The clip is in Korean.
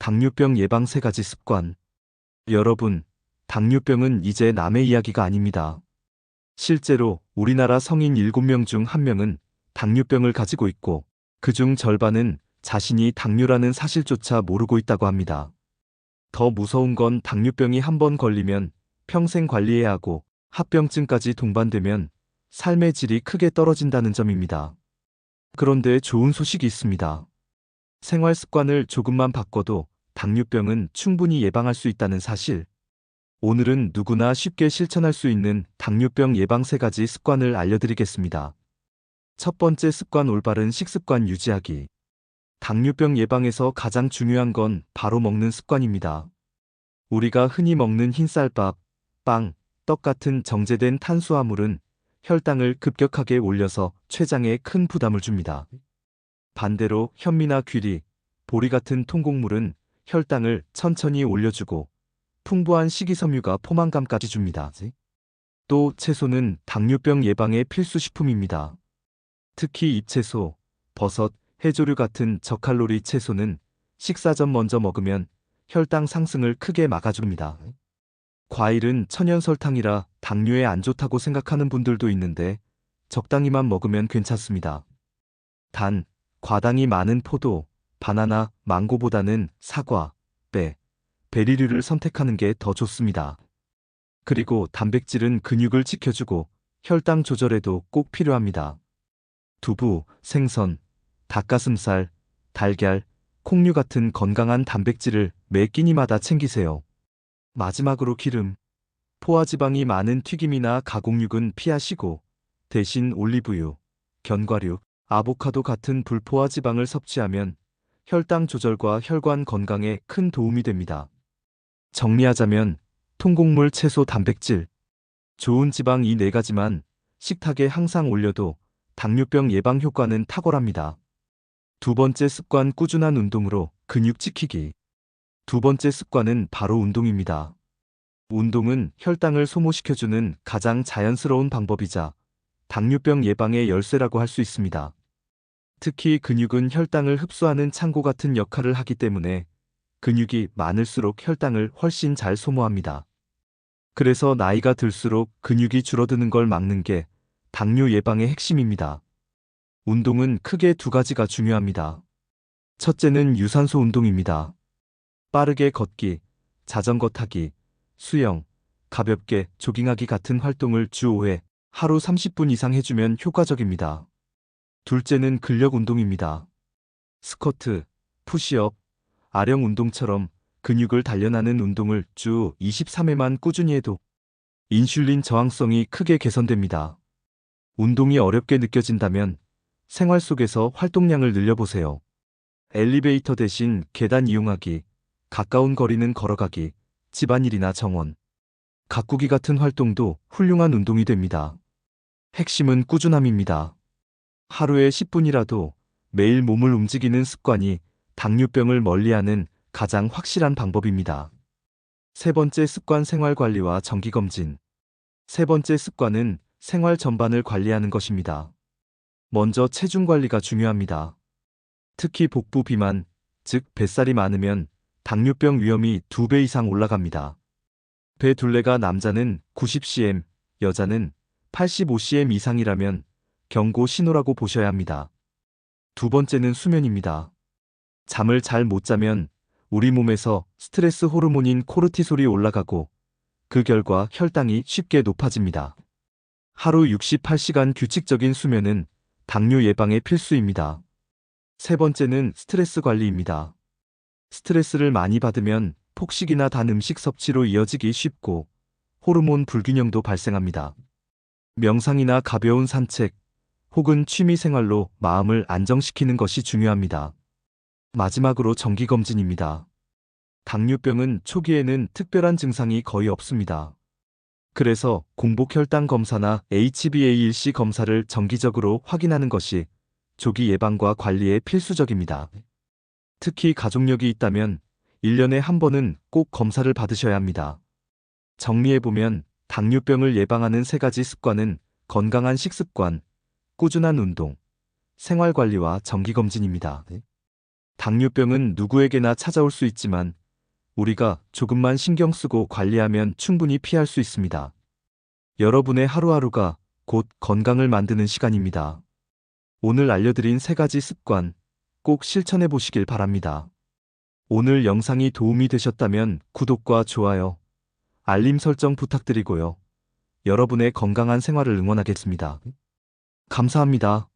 당뇨병 예방 3가지 습관. 여러분, 당뇨병은 이제 남의 이야기가 아닙니다. 실제로 우리나라 성인 7명 중 1명은 당뇨병을 가지고 있고, 그중 절반은 자신이 당뇨라는 사실조차 모르고 있다고 합니다. 더 무서운 건 당뇨병이 한번 걸리면 평생 관리해야 하고, 합병증까지 동반되면 삶의 질이 크게 떨어진다는 점입니다. 그런데 좋은 소식이 있습니다. 생활 습관을 조금만 바꿔도 당뇨병은 충분히 예방할 수 있다는 사실. 오늘은 누구나 쉽게 실천할 수 있는 당뇨병 예방 3가지 습관을 알려드리겠습니다. 첫 번째 습관, 올바른 식습관 유지하기. 당뇨병 예방에서 가장 중요한 건 바로 먹는 습관입니다. 우리가 흔히 먹는 흰쌀밥, 빵, 떡 같은 정제된 탄수화물은 혈당을 급격하게 올려서 췌장에 큰 부담을 줍니다. 반대로 현미나 귀리, 보리 같은 통곡물은 혈당을 천천히 올려주고 풍부한 식이섬유가 포만감까지 줍니다. 또 채소는 당뇨병 예방의 필수 식품입니다. 특히 잎채소, 버섯, 해조류 같은 저칼로리 채소는 식사 전 먼저 먹으면 혈당 상승을 크게 막아줍니다. 과일은 천연 설탕이라 당뇨에 안 좋다고 생각하는 분들도 있는데 적당히만 먹으면 괜찮습니다. 단, 과당이 많은 포도, 바나나, 망고보다는 사과, 배, 베리류를 선택하는 게 더 좋습니다. 그리고 단백질은 근육을 지켜주고 혈당 조절에도 꼭 필요합니다. 두부, 생선, 닭가슴살, 달걀, 콩류 같은 건강한 단백질을 매 끼니마다 챙기세요. 마지막으로 기름, 포화지방이 많은 튀김이나 가공육은 피하시고 대신 올리브유, 견과류, 아보카도 같은 불포화 지방을 섭취하면 혈당 조절과 혈관 건강에 큰 도움이 됩니다. 정리하자면 통곡물, 채소, 단백질, 좋은 지방 이 4가지만 식탁에 항상 올려도 당뇨병 예방 효과는 탁월합니다. 두 번째 습관, 꾸준한 운동으로 근육 지키기. 두 번째 습관은 바로 운동입니다. 운동은 혈당을 소모시켜주는 가장 자연스러운 방법이자 당뇨병 예방의 열쇠라고 할 수 있습니다. 특히 근육은 혈당을 흡수하는 창고 같은 역할을 하기 때문에 근육이 많을수록 혈당을 훨씬 잘 소모합니다. 그래서 나이가 들수록 근육이 줄어드는 걸 막는 게 당뇨 예방의 핵심입니다. 운동은 크게 2가지가 중요합니다. 첫째는 유산소 운동입니다. 빠르게 걷기, 자전거 타기, 수영, 가볍게 조깅하기 같은 활동을 주 5회, 하루 30분 이상 해주면 효과적입니다. 둘째는 근력 운동입니다. 스쿼트, 푸시업, 아령 운동처럼 근육을 단련하는 운동을 주 23회만 꾸준히 해도 인슐린 저항성이 크게 개선됩니다. 운동이 어렵게 느껴진다면 생활 속에서 활동량을 늘려보세요. 엘리베이터 대신 계단 이용하기, 가까운 거리는 걸어가기, 집안일이나 정원, 가꾸기 같은 활동도 훌륭한 운동이 됩니다. 핵심은 꾸준함입니다. 하루에 10분이라도 매일 몸을 움직이는 습관이 당뇨병을 멀리하는 가장 확실한 방법입니다. 세 번째 습관, 생활관리와 정기검진. 세 번째 습관은 생활 전반을 관리하는 것입니다. 먼저 체중 관리가 중요합니다. 특히 복부 비만, 즉 뱃살이 많으면 당뇨병 위험이 2배 이상 올라갑니다. 배 둘레가 남자는 90cm, 여자는 85cm 이상이라면 경고 신호라고 보셔야 합니다. 두 번째는 수면입니다. 잠을 잘 못 자면 우리 몸에서 스트레스 호르몬인 코르티솔이 올라가고 그 결과 혈당이 쉽게 높아집니다. 하루 68시간 규칙적인 수면은 당뇨 예방에 필수입니다. 세 번째는 스트레스 관리입니다. 스트레스를 많이 받으면 폭식이나 단 음식 섭취로 이어지기 쉽고 호르몬 불균형도 발생합니다. 명상이나 가벼운 산책 혹은 취미 생활로 마음을 안정시키는 것이 중요합니다. 마지막으로 정기검진입니다. 당뇨병은 초기에는 특별한 증상이 거의 없습니다. 그래서 공복 혈당 검사나 HbA1c 검사를 정기적으로 확인하는 것이 조기 예방과 관리에 필수적입니다. 특히 가족력이 있다면 1년에 한 번은 꼭 검사를 받으셔야 합니다. 정리해보면 당뇨병을 예방하는 3가지 습관은 건강한 식습관, 꾸준한 운동, 생활관리와 정기검진입니다. 당뇨병은 누구에게나 찾아올 수 있지만 우리가 조금만 신경 쓰고 관리하면 충분히 피할 수 있습니다. 여러분의 하루하루가 곧 건강을 만드는 시간입니다. 오늘 알려드린 3가지 습관 꼭 실천해 보시길 바랍니다. 오늘 영상이 도움이 되셨다면 구독과 좋아요, 알림 설정 부탁드리고요. 여러분의 건강한 생활을 응원하겠습니다. 감사합니다.